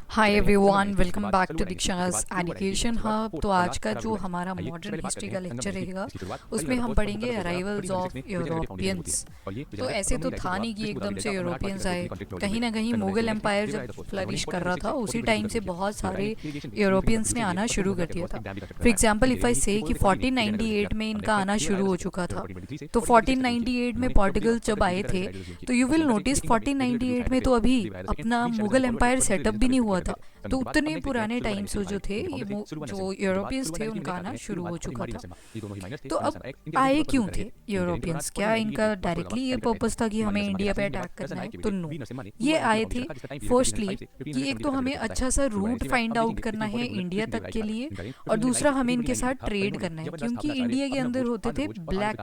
Hi everyone, welcome back to Diksha's education hub. तो आज का जो हमारा मॉडर्न हिस्ट्री का लेक्चर रहेगा उसमें हम पढ़ेंगे अराइवल्स ऑफ यूरोपियंस। तो ऐसे तो था नहीं कि एकदम से यूरोपियंस आए, कहीं ना कहीं मुगल एम्पायर जब फ्लरिश कर रहा था उसी टाइम से बहुत सारे यूरोपियंस ने आना शुरू कर दिया था। फॉर एग्जांपल इफ़ आई से कि 1498 में इनका आना शुरू हो चुका था। तो 1498 में पोर्टुगल जब आए थे तो यू विल नोटिस 1498 में तो अभी अपना मुगल एम्पायर सेटअप भी नहीं हुआ था। तो उतने पुराने टाइम से जो थे जो यूरोपियंस थे उनका आना शुरू हो चुका था। तो अब आए क्यों थे यूरोपियंस? क्या इनका डायरेक्टली ये पर्पस था कि हमें इंडिया पे अटैक करना है? तो नो, ये आए थे फर्स्टली कि एक तो हमें अच्छा सा रूट फाइंड आउट करना है इंडिया तक के लिए, और दूसरा हमें इनके साथ ट्रेड करना है, क्योंकि इंडिया के अंदर होते थे ब्लैक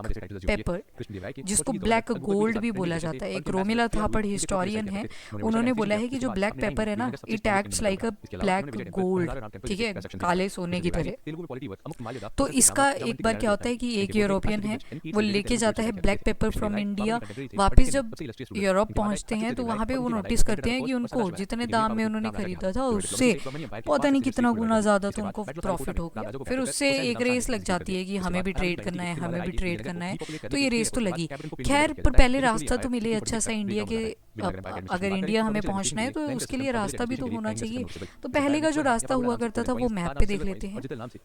पेपर जिसको ब्लैक गोल्ड भी बोला जाता है। एक रोमिला थापड़ हिस्टोरियन है, उन्होंने बोला है कि जो ब्लैक पेपर है ना, it acts like a black gold, ठीक है, काले सोने की तरह। तो इसका एक बार क्या होता है कि एक यूरोपियन है वो लेके जाता है ब्लैक पेपर फ्रॉम इंडिया, वापस जब यूरोप पहुंचते हैं तो वहां पे वो नोटिस करते हैं कि उनको जितने दाम में उन्होंने खरीदा था उससे पता नहीं कितना गुना ज्यादा तो उनको प्रॉफिट हो गया। फिर उससे एक रेस लग जाती है कि हमें भी ट्रेड करना है, हमें भी ट्रेड करना है। तो ये रेस तो लगी, खैर, पर पहले रास्ता तो मिले अच्छा सा इंडिया के। अगर इंडिया हमें पहुंचना है तो उसके लिए रास्ता भी तो होना चाहिए। तो पहले का जो रास्ता हुआ करता था वो मैप पे देख लेते हैं।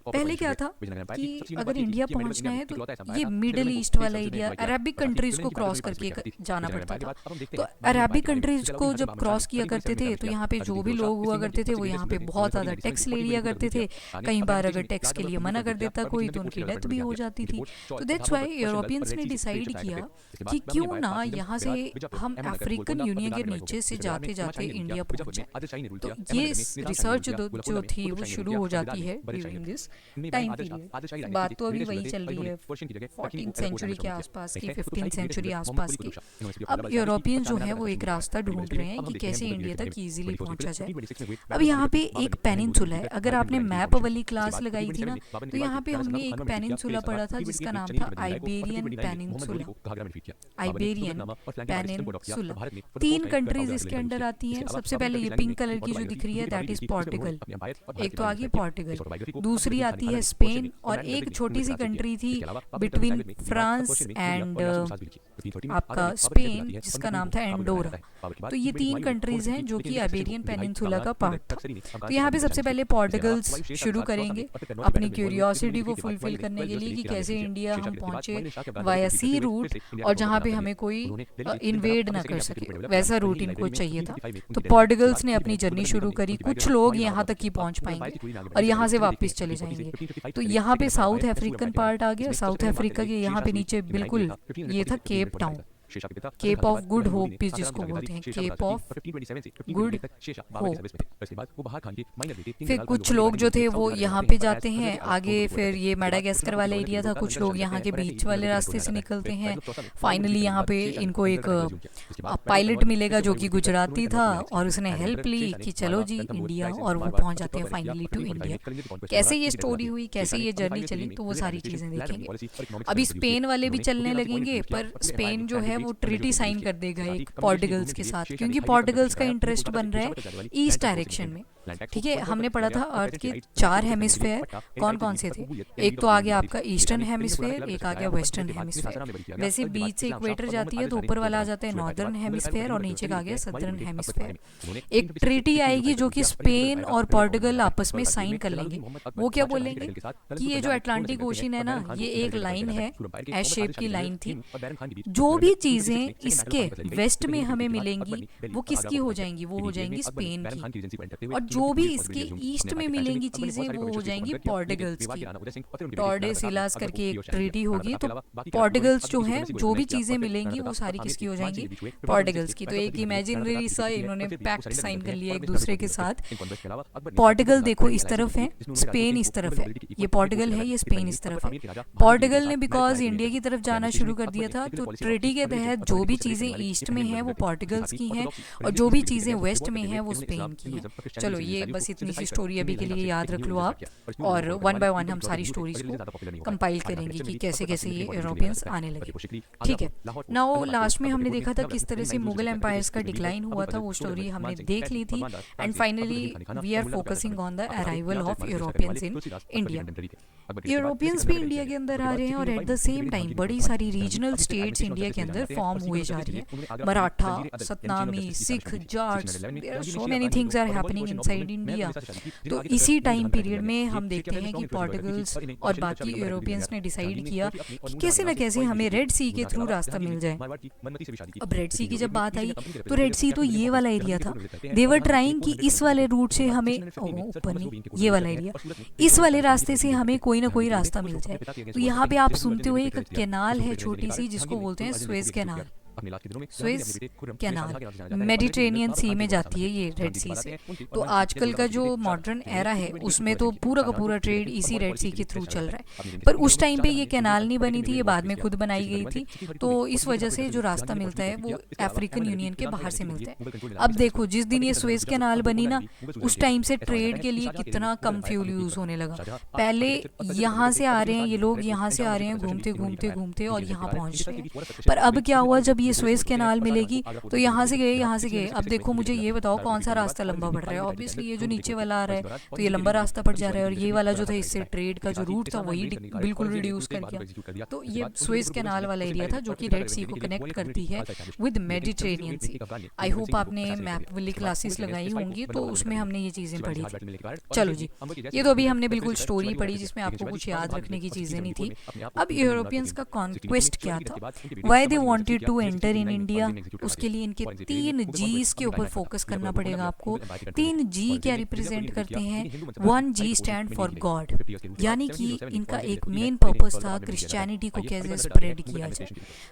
पहले क्या था कि अगर इंडिया पहुंचना है तो ये मिडिल ईस्ट वाला एरिया अरबिक कंट्रीज को क्रॉस करके जाना पड़ता था। तो अरबिक कंट्रीज को जब क्रॉस किया करते थे तो यहाँ पे जो भी लोग हुआ करते थे वो यहाँ पे बहुत ज़्यादा टैक्स ले लिया करते थे। कई बार अगर टैक्स के लिए मना कर देता कोई तो उनकी डेथ भी हो जाती थी। तो दैट्स वाई यूरोपियंस ने डिसाइड किया कि क्यों ना यहाँ से हम अफ्रीकन यूनियन के नीचे से जाते जाते इंडिया पहुंचे। तो ये रिसर्च जो थी वो शुरू हो जाती है ड्यूरिंग दिस टाइम पीरियड। बात तो अभी वही चल रही है 14th सेंचुरी के आसपास की, 15th सेंचुरी आसपास की। अब यूरोपियन जो है वो एक रास्ता ढूंढ रहे हैं कि कैसे इंडिया तक इजीली पहुंचा जाए। अब यहाँ पे एक पेनिनसुला है, अगर आपने मैप वाली क्लास लगाई थी ना तो यहाँ पे हमने एक पेनिनसुला पढ़ा था जिसका नाम था Iberian peninsula. Iberian peninsula, 3 countries इसके अंडर आती हैं। सबसे पहले ये पिंक कलर की जो दिख रही है दैट इज पोर्टुगल, एक तो आगे पोर्टुगल, दूसरी आती है स्पेन, और एक छोटी सी कंट्री थी बिटवीन फ्रांस एंड आपका स्पेन जिसका नाम था एंडोरा। तो ये 3 कंट्रीज हैं जो कि आइबेरियन पेनिनसुला का पार्ट था। तो यहाँ पे सबसे पहले पोर्टुगल्स शुरू करेंगे अपनी क्यूरियोसिटी को फुलफिल करने के लिए कि कैसे इंडिया हम पहुंचे वाया सी रूट, और जहाँ पे हमें कोई इन्वेड ना कर सके वैसा रूट इनको चाहिए था। तो पोर्टुगल्स ने अपनी जर्नी शुरू करी, कुछ लोग यहाँ तक ही पहुँच पाएंगे और यहाँ से वापस चले जाएंगे। तो यहाँ पे साउथ अफ्रीकन पार्ट आ गया। साउथ अफ्रीका के यहाँ पे नीचे बिल्कुल ये था Cape Town, Cape of Good Hope भी जिसको बोलते हैं, केप ऑफ गुड होप। फिर कुछ लोग जो थे वो यहाँ पे जाते हैं आगे, फिर ये मेडागास्कर वाला एरिया था, कुछ लोग यहाँ के बीच वाले रास्ते से निकलते हैं। फाइनली यहाँ पे इनको एक पायलट मिलेगा जो कि गुजराती था, और उसने हेल्प ली कि चलो जी इंडिया, और वो पहुंच जाते हैं फाइनली टू इंडिया। कैसे ये स्टोरी हुई, कैसे ये जर्नी चली, तो वो सारी चीजें देखेंगे। अभी स्पेन वाले भी चलने लगेंगे, पर स्पेन जो है वो ट्रीटी साइन कर देगा एक पोर्टुगल्स के साथ, क्योंकि पोर्टुगल्स का इंटरेस्ट बन रहा है ईस्ट डायरेक्शन में। ठीक है, हमने पढ़ा था अर्थ के 4 हेमिस्फेयर कौन कौन से थे। एक तो आ गया आपका ईस्टर्न हेमिस्फेयर, एक आ गया वेस्टर्न हेमिस्फेयर। वैसे बीच से इक्वेटर जाती है तो ऊपर वाला आ जाता है नॉर्दर्न हेमिस्फेयर, और नीचे का आ गया सदर्न हेमिस्फेयर। एक ट्रीटी आएगी जो कि स्पेन और पोर्टुगल आपस में साइन कर लेंगे। वो क्या बोलेंगे कि ये जो अटलांटिक ओशन है ना, ये एक लाइन है, एस शेप की लाइन थी। जो भी चीजें इसके वेस्ट में हमें मिलेंगी वो किसकी हो जाएंगी? वो हो जाएंगी स्पेन की, और जो भी इसके ईस्ट में मिलेंगी चीजें वो हो जाएंगी पोर्टुगल्स की। टॉर्डेसिलास करके एक ट्रीटी होगी, तो पोर्टुगल्स जो है जो भी चीजें मिलेंगी वो सारी किसकी हो जाएंगी? पोर्टुगल्स की। तो एक इमेजिनरी सा इन्होंने पैक्ट साइन कर लिया एक दूसरे के साथ। पोर्टुगल देखो इस तरफ है, स्पेन इस तरफ है, ये पोर्टुगल है, ये स्पेन इस तरफ है। पोर्टुगल ने बिकॉज इंडिया की तरफ जाना शुरू कर दिया था, तो ट्रीटी के तहत जो भी चीजें ईस्ट में हैं वो पोर्टुगल्स की हैं, और जो भी चीजें वेस्ट में हैं वो स्पेन की हैं। चलो ये बस इतनी सी स्टोरी अभी के लिए याद रख लो आप, और वन बाय वन हम सारी स्टोरीज को कंपाइल करेंगे कि कैसे कैसे ये यूरोपियंस आने लगे। ठीक है, नाउ लास्ट में हमने देखा था किस तरह से मुगल एम्पायर्स का डिक्लाइन हुआ था, वो स्टोरी हमने देख ली थी। And finally we are focusing on the arrival of Europeans in India. Europeans भी इंडिया के अंदर आ रहे हैं और एट द सेम टाइम बड़ी सारी रीजनल स्टेट्स इंडिया के अंदर फॉर्म हुए जा रही हैं। Maratha, Satnami, Sikh, Jats, so many things are happening inside India. तो इसी टाइम पीरियड में हम देखते हैं कि पोर्टुगल्स और बाकी यूरोपियंस ने डिसाइड किया कि कैसे न कैसे हमें रेड सी के थ्रू रास्ता मिल जाए। अब रेड सी की जब बात आई तो रेड सी तो ये वाला एरिया था, दे वर ट्राइंग कि इस वाले रूट से हमें, ऊपर नहीं, ये वाला एरिया, इस वाले रास्ते से हमें कोई ना कोई रास्ता मिल जाए। तो यहाँ पे आप सुनते हुए एक कैनाल है छोटी सी जिसको बोलते हैं Suez Canal. Suez Canal Mediterranean Sea में जाती है ये रेड सी से। तो आजकल का जो मॉडर्न एरा है उसमें तो पूरा का पूरा ट्रेड इसी रेड सी के थ्रू चल रहा है, पर उस टाइम पे ये कैनाल नहीं बनी थी, ये बाद में खुद बनाई गई थी। तो इस वजह से जो रास्ता मिलता है वो अफ्रीकन यूनियन के बाहर से मिलता है। अब देखो जिस दिन ये स्वेज कैनाल बनी ना, उस टाइम से ट्रेड के लिए कितना कम फ्यूल यूज होने लगा। पहले यहाँ से आ रहे हैं ये लोग, यहाँ से आ रहे हैं घूमते घूमते घूमते और यहाँ पहुंच रहे हैं। पर अब क्या हुआ, जब ये स्वेज कैनाल मिलेगी तो यहाँ से गए, यहाँ से गए। अब देखो मुझे ये बताओ कौन सा रास्ता लंबा पड़ रहा है। ऑब्वियसली ये जो नीचे वाला आ रहा है तो ये लंबा रास्ता पड़ जा रहा है, और ये वाला जो था इससे ट्रेड का जो रूट था वही बिल्कुल रिड्यूस कर दिया। तो ये स्वेज कैनाल वाला एरिया था जो कि रेड सी को कनेक्ट करती है with Mediterranean Sea. I hope आपने मैप वाली क्लासेस लगाई होंगी तो उसमें हमने ये चीजें पढ़ी थी। चलो जी, ये तो अभी हमने बिल्कुल स्टोरी पढ़ी जिसमें आपको कुछ याद रखने की चीजें नहीं थी। अब यूरोपियंस का कॉन्क्वेस्ट क्या था, why they wanted to enter in India, उसके लिए इनके 3 जीज के ऊपर फोकस करना पड़ेगा आपको। 3 जी क्या रिप्रेजेंट करते हैं? 1 जी स्टैंड फॉर गॉड, यानी कि इनका एक मेन पर्पस था क्रिश्चियनिटी को कैसे स्प्रेड किया जाए।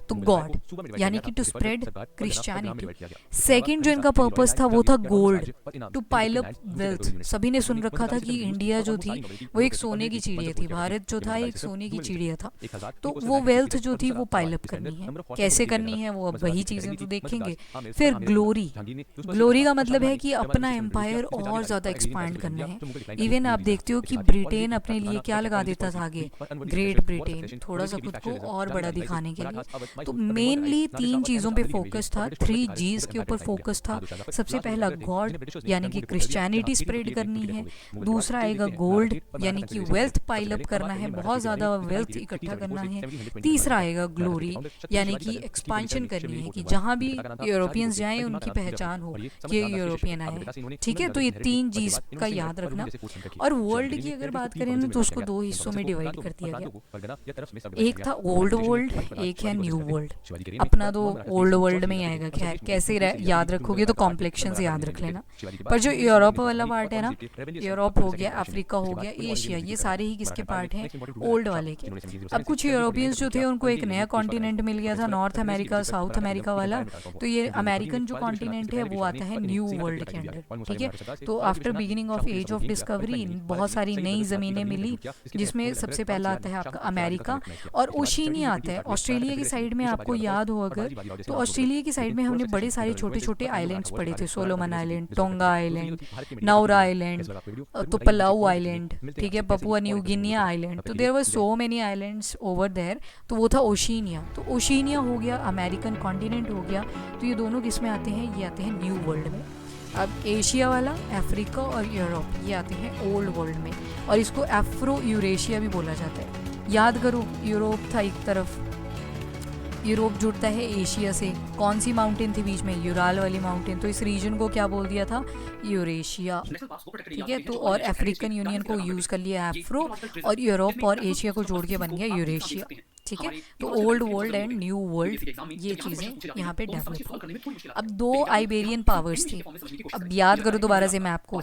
तो गॉड यानी कि टू स्प्रेड क्रिश्चियनिटी। सेकंड जो इनका पर्पस था वो था gold, to pile up wealth. सभी ने सुन रखा था कि इंडिया जो थी वो एक सोने की चिड़िया थी, भारत जो था एक सोने की चिड़िया था। तो वो वेल्थ जो थी वो पाइल अप करनी है, कैसे करनी है वो अब वही चीजें तो देखेंगे। फिर ग्लोरी, ग्लोरी का मतलब है कि अपना एम्पायर और ज्यादा एक्सपांड करना है। इवन आप देखते हो कि ब्रिटेन अपने लिए क्या लगा देता था आगे, ग्रेट ब्रिटेन, थोड़ा सा खुद को और बड़ा दिखाने के लिए। तो मेनली 3 चीजों पे फोकस था, 3 जीज के ऊपर फोकस था। सबसे पहला गॉड यानी कि क्रिश्चियनिटी स्प्रेड करनी है, दूसरा आएगा गोल्ड यानी कि वेल्थ पाइल अप करना है, बहुत ज्यादा वेल्थ इकट्ठा करना है, तीसरा आएगा ग्लोरी यानी कि एक्सपांशन करनी है कि जहां भी यूरोपियंस जाएं उनकी पहचान हो कि ये यूरोपियन आए। ठीक है, तो ये 3 चीज का याद रखना। और वर्ल्ड की अगर बात करें ना तो उसको 2 हिस्सों में डिवाइड कर दिया गया, एक था ओल्ड वर्ल्ड, एक है न्यू वर्ल्ड। अपना तो ओल्ड वर्ल्ड में ही आएगा, खैर कैसे याद रखोगे तो कॉम्प्लेक्शन से याद रख लेना। पर जो यूरोप वाला पार्ट है ना, यूरोप हो गया, अफ्रीका हो गया, एशिया, ये सारे ही किसके पार्ट हैं? ओल्ड वाले के। अब कुछ यूरोपियंस जो थे उनको एक नया कॉन्टिनेंट मिल गया था, नॉर्थ अमेरिका, साउथ अमेरिका वाला। तो ये अमेरिकन जो कॉन्टिनेंट है वो आता है न्यू वर्ल्ड के अंदर। ठीक है, तो after beginning of age of discovery बहुत सारी नई जमीनें मिली, जिसमें सबसे पहला आता है आपका अमेरिका, और ओशिनिया आता है। ऑस्ट्रेलिया की साइड में आपको याद हो अगर, तो ऑस्ट्रेलिया की साइड में हमने बड़े सारे छोटे छोटे आइलैंड्स पढ़े थे, Solomon Island, Tonga Island, Nauru Island, तो पलाऊ आइलैंड, ठीक है, पपुआ न्यू गिनिया आइलैंड। तो there were so many islands over there, तो वो था ओशिनिया। तो ओशिनिया हो गया, अमेरिकन कॉन्टिनेंट हो गया। तो ये दोनों किस में आते हैं? ये आते हैं न्यू वर्ल्ड में। अब एशिया वाला, अफ्रीका और यूरोप, ये आते हैं ओल्ड वर्ल्ड में, और इसको एफ्रो यूरेशिया भी बोला जाता है। याद करो, यूरोप था एक तरफ, यूरोप जुड़ता है एशिया से। कौन सी माउंटेन थी बीच में? यूराल वाली माउंटेन। तो इस रीजन को क्या बोल दिया था? यूरेशिया। ठीक है, तो और अफ्रीकन यूनियन को यूज कर लिया एफ्रो, और यूरोप और एशिया को जोड़ के बन गया यूरेशिया। ठीक है, तो old world and new world ये चीजें यहाँ पे डेवलप हुई। अब 2 आइबेरियन पावर्स थी। अब याद करो दोबारा से मैं आपको,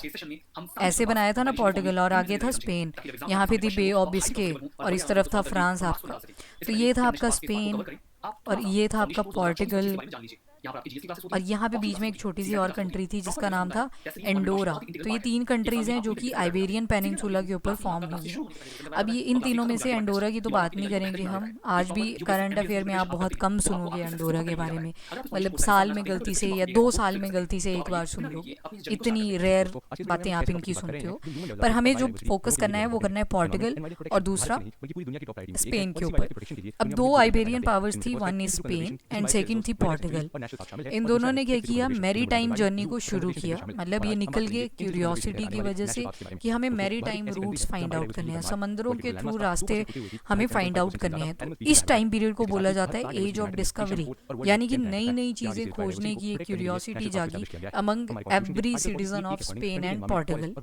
ऐसे बनाया था ना पोर्टुगल, और आगे था स्पेन, यहाँ पे थी बे ऑफ बिस्के, और इस तरफ था फ्रांस आपका। तो ये था आपका स्पेन और ये था आपका पोर्टुगल, और यहाँ पे बीच में एक छोटी सी और कंट्री थी जिसका नाम था एंडोरा। तो ये 3 कंट्रीज़ हैं जो कि आइबेरियन पेनिनसुला के ऊपर फॉर्म हुई हैं। अब ये इन तीनों में से एंडोरा की तो बात नहीं करेंगे हम, आज भी करंट अफेयर में आप बहुत कम सुनोगे एंडोरा के बारे में, मतलब साल में गलती से या 2 साल में गलती से एक बार सुन लोगे, इतनी रेयर बातें आप इनकी सुनते हो। पर हमें जो फोकस करना है वो करना है पोर्टुगल और दूसरा स्पेन के ऊपर। अब 2 आइबेरियन पावर्स थी, one is Spain and second थी पोर्टुगल। इन दोनों ने क्या किया, मैरी टाइम जर्नी को शुरू किया, मतलब ये निकल गए क्यूरियोसिटी की वजह से कि हमें maritime routes find out करने हैं, समंदरों के थ्रू रास्ते हमें फाइंड आउट करने हैं। तो इस टाइम पीरियड को बोला जाता है एज ऑफ डिस्कवरी, यानी कि नई नई चीजें खोजने की एक क्यूरियोसिटी जागी among every citizen of Spain and Portugal.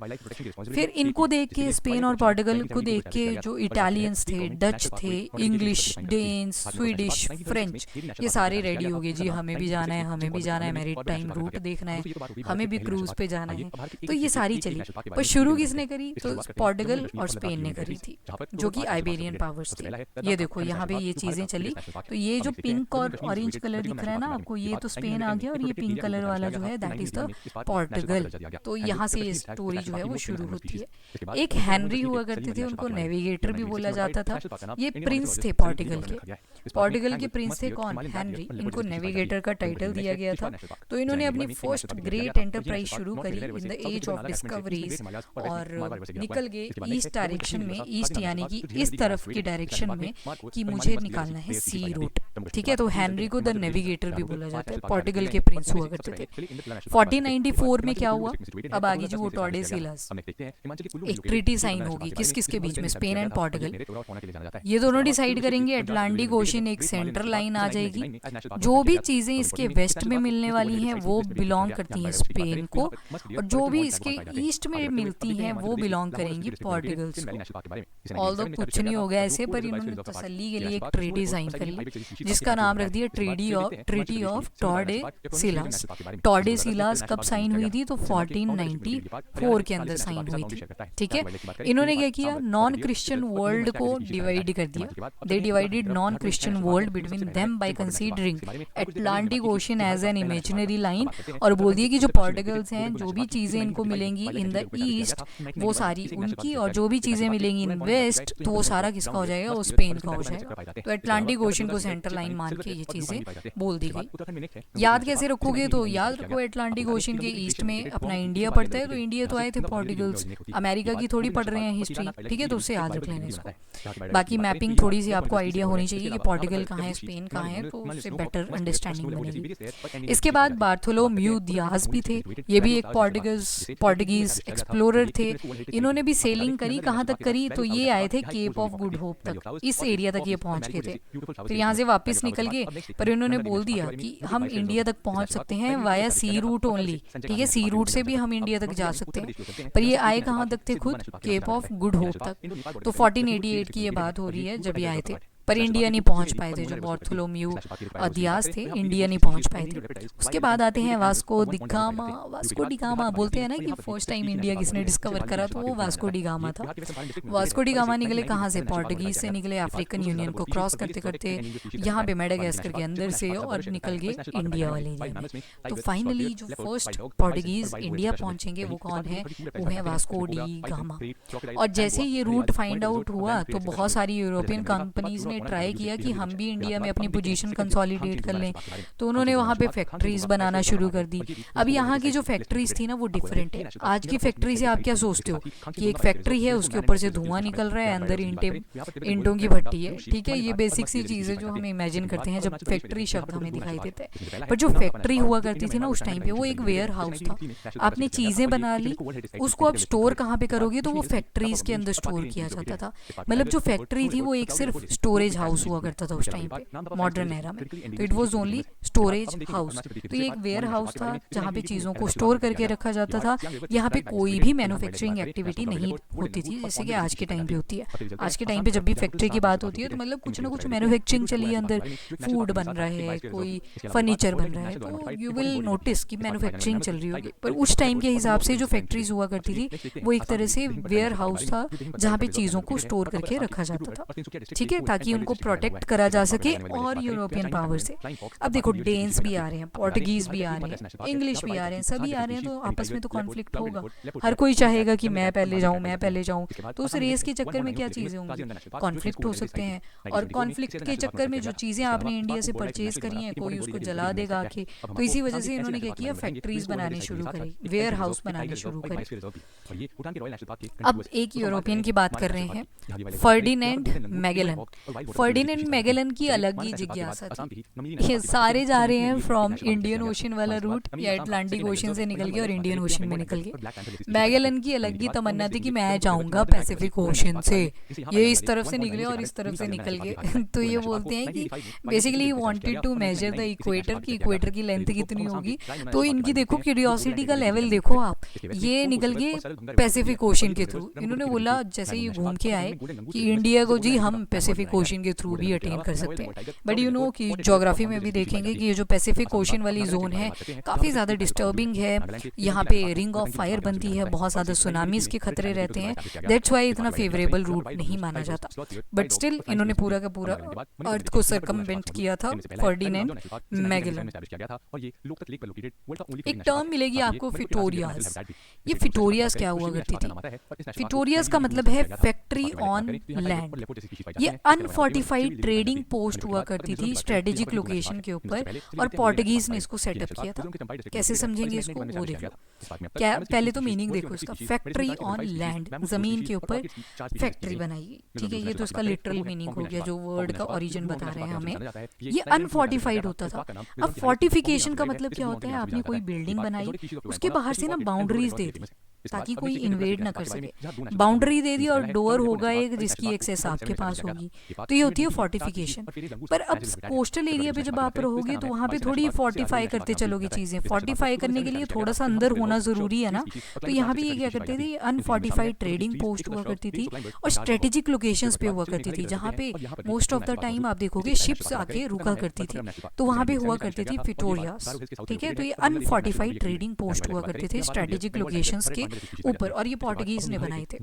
फिर इनको देख के, स्पेन और पोर्टुगल को देख के, जो इटालियंस थे, डच थे, इंग्लिश, डेन्स, स्वीडिश, फ्रेंच, ये सारे रेडी हो गए जी हमें भी जाना है, हमें भी जाना है, मैरी टाइम रूट देखना है, हमें भी क्रूज पे जाना है। तो ये सारी चली, पर शुरू किसने करी, तो पोर्टुगल और स्पेन ने करी थी, जो कि आइबेरियन पावर्स थे। ये देखो यहाँ पे ये चीजें चली। तो ये जो पिंक और ऑरेंज कलर दिख रहा है ना आपको, ये तो स्पेन आ गया, और ये पिंक कलर वाला जो है दैट इज द पोर्टुगल। तो यहाँ से ये स्टोरी जो है वो शुरू होती है। एक हेनरी हुआ करते थे, उनको नेविगेटर भी बोला जाता था। ये प्रिंस थे पोर्टुगल के। पोर्टुगल के प्रिंस थे कौन, हेनरी। इनको नेविगेटर का टाइटल दिया गया था। तो इन्होंने अपनी फर्स्ट ग्रेट एंटरप्राइज शुरू करी in the age of discoveries, और निकल गए ईस्ट डायरेक्शन में, ईस्ट यानी कि इस तरफ की डायरेक्शन में, कि मुझे निकालना है सी रूट। ठीक है, तो हेनरी को द नेविगेटर भी बोला जाता है। पोर्टुगल के प्रिंस हुआ करते थे। 1494 में क्या हुआ, अब आगे जी वो टॉर्डेसिलास, एक ट्रीटी साइन होगी किस किस के बीच में, स्पेन एंड पोर्टुगल। ये दोनों डिसाइड करेंगे, अटलांटिक ओशन एक सेंट्रल लाइन आ जाएगी। जो भी चीजें इसके वेस्ट में मिलने वाली हैं वो बिलोंग करती हैं स्पेन को, और जो भी इसके ईस्ट में मिलती हैं वो बिलोंग करेंगी पोर्टुगल्स को। ऑल्दो कुछ नहीं हो गया ऐसे, पर इन्होंने तसल्ली के लिए एक ट्रीटी साइन कर ली जिसका नाम रख दिया ट्रीटी ऑफ टॉर्डेसिलास। टॉर्डेसिलास कब साइन हुई थी, तो 1494 के अंदर साइन हुई थी। ठीक है, इन्होंने क्या किया, नॉन क्रिश्चियन वर्ल्ड को डिवाइड कर दिया। They divided non Christian world between them by considering Atlantic Ocean as an imaginary line, और बोल दिया कि जो पोर्टुगल्स हैं, जो भी चीजें इनको मिलेंगी इन द ईस्ट वो सारी उनकी, और जो भी चीजें मिलेंगी इन वेस्ट तो वो सारा किसका हो जाएगा, वो स्पेन का हो जाएगा। तो अटलांटिक ओशन को सेंटर लाइन मान के ये चीजें बोल दी गई। याद कैसे रखोगे, तो याद रखो अटलांटिक ओशन के ईस्ट में अपना इंडिया पड़ता है, तो इंडिया तो आए थे पोर्टुगल्स, अमेरिका की थोड़ी पढ़ रहे हैं हिस्ट्री। ठीक है, तो उससे याद रख लेना इसको। बाकी मैपिंग थोड़ी सी आपको आइडिया होनी चाहिए कि पोर्टुगल कहाँ है, स्पेन कहाँ है, तो उससे बेटर अंडरस्टैंडिंग बनेगी। इसके बाद बार्थोलोम्यू दियाज भी थे, ये भी एक पोर्टुगीज एक्सप्लोरर थे। इन्होंने भी सेलिंग करी, कहाँ तक करी, तो ये आए थे केप ऑफ गुड होप तक, इस एरिया तक ये पहुंच गए थे। फिर यहाँ से वापस निकल गए, पर इन्होंने बोल दिया कि हम इंडिया तक पहुंच सकते हैं वाया सी रूट ओनली। ठीक है, सी रूट से भी हम इंडिया तक जा सकते हैं, पर ये आए कहाँ तक थे, खुद केप ऑफ गुड होप तक। तो 1488 की ये बात हो रही है जब ये आए थे, पर इंडिया नहीं पहुंच पाए थे। जो बार्थोलोम्यू दियाज थे, इंडिया नहीं पहुंच पाए थे। उसके बाद आते हैं Vasco da gamma. Vasco da gamma बोलते हैं ना कि फर्स्ट टाइम इंडिया किसने डिस्कवर करा, तो वो वास्को डी गामा था। वास्को डी गामा निकले कहाँ से, पोर्टुगीज से निकले, अफ्रीकन यूनियन को क्रॉस करते करते यहाँ पे मेडागास्कर के अंदर से, और निकल गए इंडिया वाले एरिया में। तो फाइनली जो फर्स्ट पोर्टुगीज इंडिया पहुंचेंगे वो कौन है, वो है वास्को डी गामा। और जैसे ये रूट फाइंड आउट हुआ तो बहुत सारी यूरोपियन कंपनीज ट्राई किया कि हम भी इंडिया में अपनी पोजीशन कंसोलिडेट कर लें, तो उन्होंने वहाँ पे फैक्ट्रीज बनाना शुरू कर दी। अब यहाँ की जो फैक्ट्रीज थी ना वो डिफरेंट है। आज की फैक्ट्री से आप क्या सोचते हो कि एक फैक्ट्री है, उसके ऊपर से धुआं निकल रहा है, अंदर ईंटों की भट्टी है। ठीक है, ये बेसिक सी चीज़ है जो हम इमेजिन करते हैं जब फैक्ट्री शब्द हमें दिखाई देता है। पर जो फैक्ट्री हुआ करती थी ना उस टाइम पे, वो एक वेयर हाउस था। आपने चीज़ें बना ली, उसको आप स्टोर कहाँ पे करोगे, तो वो फैक्ट्रीज के अंदर स्टोर किया जाता था। मतलब जो फैक्ट्री थी वो एक सिर्फ स्टोरेज हाउस हुआ करता था उस टाइम पे, मॉडर्न एरा में। तो it was only storage house. तो ये एक वेयर हाउस था जहाँ पे चीज़ों को स्टोर करके रखा जाता था। यहाँ पे कोई भी मैन्युफैक्चरिंग एक्टिविटी नहीं होती थी जैसे कि आज के टाइम पे होती है। आज के टाइम पे जब भी फैक्ट्री की बात होती है तो मतलब कुछ ना कुछ मैन्युफैक्चरिंग चली है, अंदर फूड बन रहा है, कोई फर्नीचर बन रहा है, तो यू विल नोटिस कि मैन्युफैक्चरिंग चल रही होगी। पर उस टाइम के हिसाब से जो फैक्ट्रीज हुआ करती थी वो एक तरह से वेयर हाउस था जहाँ पे चीज़ों को स्टोर करके रखा जाता था। ठीक है, ताकि ताकि उनको प्रोटेक्ट करा जा सके और यूरोपियन पावर से। अब देखो डेन्स भी आ रहे हैं, पोर्टुगीज भी आ रहे हैं, इंग्लिश भी आ रहे हैं, सभी आ रहे हैं, तो आपस में तो कॉन्फ्लिक्ट होगा। हर कोई चाहेगा कि मैं पहले जाऊं, मैं पहले जाऊं, तो उस रेस के चक्कर में क्या चीज़ें होंगी, कॉन्फ्लिक्ट हो सकते हैं। और कॉन्फ्लिक्ट के चक्कर में जो चीज़ें आपने इंडिया से परचेज करी हैं, कोई उसको जला देगा आके। तो इसी वजह से इन्होंने क्या किया, फैक्ट्रीज बनानी शुरू करी, वेयर हाउस बनाने शुरू करे। अब एक यूरोपियन की बात कर रहे हैं, फर्डिनेंड मैगेलन। फर्डिनेंड मैगेलन की अलग ही जिज्ञासा थी। ये सारे जा रहे हैं फ्रॉम इंडियन ओशन वाला रूट या अटलांटिक ओशन से निकल के और इंडियन ओशन में निकल के। मैगेलन की अलग ही तमन्ना थी कि मैं जाऊंगा पैसिफिक ओशन से, ये इस तरफ से निकले और इस तरफ से निकल गए। तो ये बोलते हैं कि basically wanted to measure the equator की इक्वेटर की लेंथ कितनी होगी। तो इनकी देखो क्यूरियोसिटी का लेवल देखो आप, ये निकल गए पैसिफिक ओशन के थ्रू। इन्होंने बोला जैसे ये घूम के आए कि इंडिया को जी हम पैसिफिक ओशन के थ्रू भी अटेन कर सकते हैं। बट यू नो कि ज्योग्राफी में भी देखेंगे कि ये जो पैसिफिक ओशन वाली जोन है काफ़ी ज़्यादा डिस्टर्बिंग है, यहाँ पे रिंग ऑफ फायर बनती है, बहुत ज़्यादा सुनामीज के खतरे रहते हैं। दैट्स वाई इतना फेवरेबल रूट नहीं माना जाता। बट स्टिल इन्होंने पूरा का पूरा अर्थ को सरकमवेंट किया था, फर्डिनेंड मैगेलन। एक टर्म मिलेगी आपको, फिटोरियाज। ये फिटोरियाज क्या हुआ करती थी? फिटोरियाज का मतलब है फैक्ट्री ऑन लैंड। ये अनफोर्टिफाइड ट्रेडिंग पोस्ट हुआ करती थी स्ट्रेटेजिक लोकेशन के ऊपर, और पोर्टुगीज ने इसको सेटअप किया था। कैसे समझेंगे इसको, वो देखो। क्या पहले तो मीनिंग देखो इसका, फैक्ट्री ऑन लैंड, जमीन के ऊपर फैक्ट्री बनाई, ठीक है। ये तो इसका लिटरल मीनिंग हो गया, जो वर्ड का ओरिजिन बता रहे हैं हमें। ये अनफोर्टिफाइड होता था। अब फोर्टिफिकेशन का मतलब क्या होता है, आपने कोई बिल्डिंग बनाई, उसके बाहर से ना बाउंड्रीज दे दी ताकि कोई इन्वेड ना कर सके। बाउंड्री दे दी और डोर होगा एक जिसकी एक्सेस आपके पास होगी, तो ये होती है फोर्टिफिकेशन। पर अब कोस्टल एरिया पे जब आप रहोगे तो वहाँ पे थोड़ी फोर्टिफाई करते चलोगे चीज़ें। फोर्टिफाई करने के लिए थोड़ा सा अंदर होना ज़रूरी है ना। तो यहाँ पे ये क्या करते थे, अनफोर्टिफाइड ट्रेडिंग पोस्ट हुआ करती थी और स्ट्रेटेजिक लोकेशंस पे हुआ करती थी, जहाँ पे मोस्ट ऑफ द टाइम आप देखोगे शिप्स आके रुका करती थी। तो वहाँ पे हुआ करती थी फिटोरियास, ठीक है। तो ये अनफोर्टिफाइड ट्रेडिंग पोस्ट हुआ करते थे स्ट्रेटेजिक लोकेशंस के ऊपर, और ये पोर्टुगीज ने बनाए थे।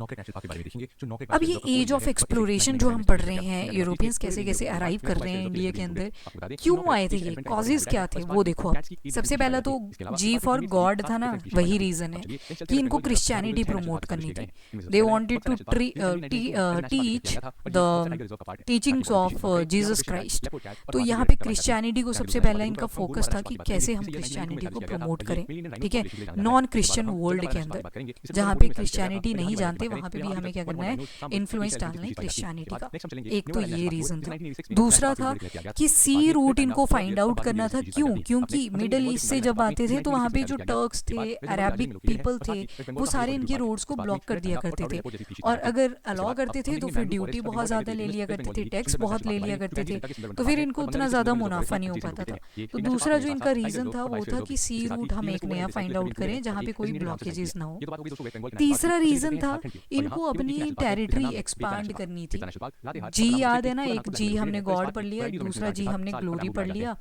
अब ये एज ऑफ एक्सप्लोरेशन जो हम पढ़ रहे हैं, यूरोपियंस कैसे कैसे अराइव कर रहे हैं इंडिया के अंदर, क्यों आए थे, ये कॉजेज क्या थे, वो देखो आप। सबसे पहला तो जी फॉर गॉड था ना, वही रीजन है कि इनको क्रिश्चियनिटी प्रमोट करनी थी। They wanted to teach the teachings of Jesus Christ. तो यहाँ पे क्रिश्चियनिटी को सबसे पहला इनका फोकस था कि कैसे हम क्रिश्चियनिटी को प्रमोट करें, ठीक है, नॉन क्रिश्चियन वर्ल्ड के अंदर। जहाँ पे क्रिश्चियनिटी नहीं जानते वहाँ पे भी हमें क्या करना है, इन्फ्लुएंस डालना है क्रिश्चियनिटी का। एक तो ये रीजन था। दूसरा था कि सी रूट इनको फाइंड आउट करना था। क्यों? क्योंकि मिडल ईस्ट से जब आते थे तो वहाँ पे जो टर्क्स थे, अरेबिक पीपल थे, वो सारे इनके रोड्स को ब्लॉक कर दिया करते थे, और अगर अलाउ करते थे तो फिर ड्यूटी बहुत ज़्यादा ले लिया करते थे, टैक्स बहुत ले लिया करते थे, तो फिर इनको उतना ज़्यादा मुनाफा नहीं हो पाता था। तो दूसरा जो इनका रीजन था वो था कि सी रूट हम एक नया फाइंड आउट करें जहाँ पे कोई ब्लॉकेजेस ना हो। तीसरा रीजन था इनको अपनी टेरिटरी एक्सपांड करनी थी। जी याद है ना, एक जी हमने गॉड पढ़ लिया, दूसरा जी हमने ग्लोरी पढ़ लिया।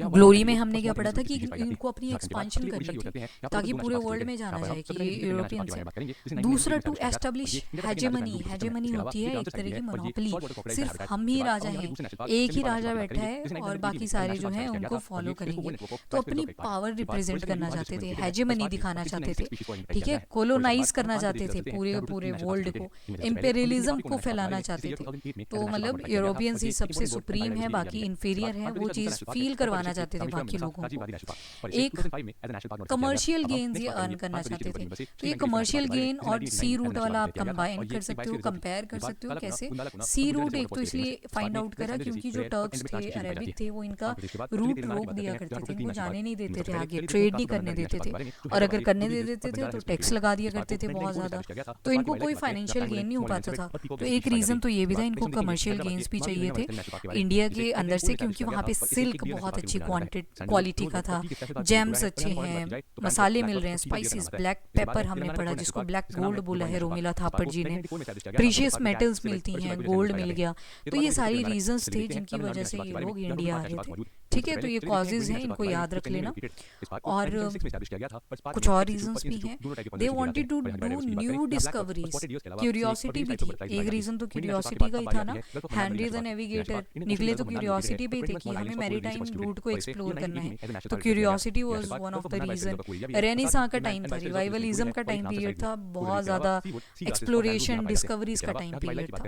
ग्लोरी में हमने क्या पढ़ा था कि इनको अपनी एक्सपांशन करनी थी ताकि पूरे वर्ल्ड में जाना जाए कि ये यूरोपियंस है। दूसरा टू एस्टेब्लिश हेजेमनी। हेजेमनी होती है एक तरह की मोनोपोली, सिर्फ हम ही राजा हैं, एक ही राजा बैठा है और बाकी सारे जो हैं उनको फॉलो करेंगे। तो अपनी पावर रिप्रेजेंट करना चाहते थे, हेजेमनी दिखाना चाहते थे, ठीक है, कोलोनाइज करना चाहते थे पूरे पूरे वर्ल्ड को, इम्पेरियलिज्म को फैलाना चाहते थे। तो मतलब यूरोपियंस ही सबसे सुप्रीम है, बाकी इंफीरियर है, वो चीज़ फील करवाना चाहते थे बाकी लोगों को। एक कमर्शियल गेन ये अर्न करना चाहते थे। तो ये कमर्शियल गेन और सी रूट वाला आप कंबाइन कर सकते हो, कंपेयर कर सकते हो। कैसे? सी रूट एक तो इसलिए फाइंड आउट करा क्योंकि जो टर्क्स थे, अरेबिक थे, वो इनका रूट रोक दिया करते थे, इनको जाने नहीं देते थे आगे, ट्रेड नहीं करने देते थे, और अगर करने दे देते थे तो टैक्स लगा दिया करते थे बहुत ज़्यादा, तो इनको कोई फाइनेंशियल गेन नहीं हो पाता था। तो एक रीज़न तो ये भी था, इनको कमर्शियल गेन्स भी चाहिए थे इंडिया के अंदर से, क्योंकि वहाँ पे सिल्क बहुत अच्छी क्वालिटी का था, जेम्स अच्छे हैं, मसाले मिल रहे हैं, स्पाइसेस, ब्लैक पेपर हमने पढ़ा जिसको ब्लैक गोल्ड बोला है रोमिला थापड़ जी ने, प्रीशियस मेटल्स मिलती हैं, गोल्ड मिल गया। तो ये सारी रीजंस थे जिनकी वजह से ये लोग इंडिया आ रहे थे। ठीक है, तो ये कॉजेज हैं, इनको याद रख लेना। और कुछ और रीजंस भी हैं। They wanted to do new discoveries, curiosity भी थी। एक रीजन तो क्यूरियोसिटी का ही था ना, हेनरी द नेविगेटर निकले तो क्यूरियोसिटी पे थे कि हमें मैरीटाइम रूट को एक्सप्लोर करना है, तो curiosity was one of the reason. Renaissance का टाइम था, रिवाइवलिज्म का टाइम पीरियड था, बहुत ज्यादा एक्सप्लोरेशन डिस्कवरीज का टाइम पीरियड था।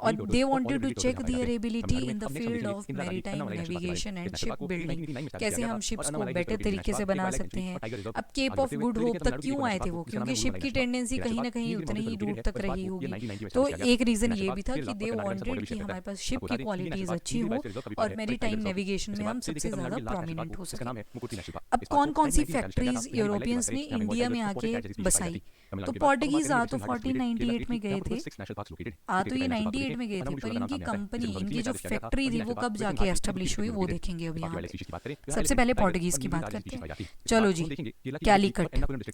और they wanted to check their ability in the field of maritime navigation and ship building, कैसे हम शिप्स को बेटर तरीके से बना सकते हैं। अब केप ऑफ गुड होप तक क्यों आए थे वो, क्योंकि शिप की टेंडेंसी कहीं ना कहीं उतने ही रूट तक रही होगी। तो एक रीजन ये भी था कि दे वांटेड कि हमारे पास शिप की क्वालिटीज अच्छी हो और मैरीटाइम नेविगेशन में हम सबसे ज्यादा प्रोमिनेंट हो सके। अब कौन कौन सी फैक्ट्रीज यूरोपियंस ने इंडिया में आके बसाई, तो पोर्टुगीज आ तो 1498 में गए थे, आ तो ये 98 में गए थे, पर इनकी कंपनी, इनकी जो फैक्ट्री थी वो कब जाके एस्टेब्लिश हुई वो देखेंगे अभी यहाँ पे। सबसे पहले पोर्टुगीज की बात करते हैं। चलो जी, कैलीकट,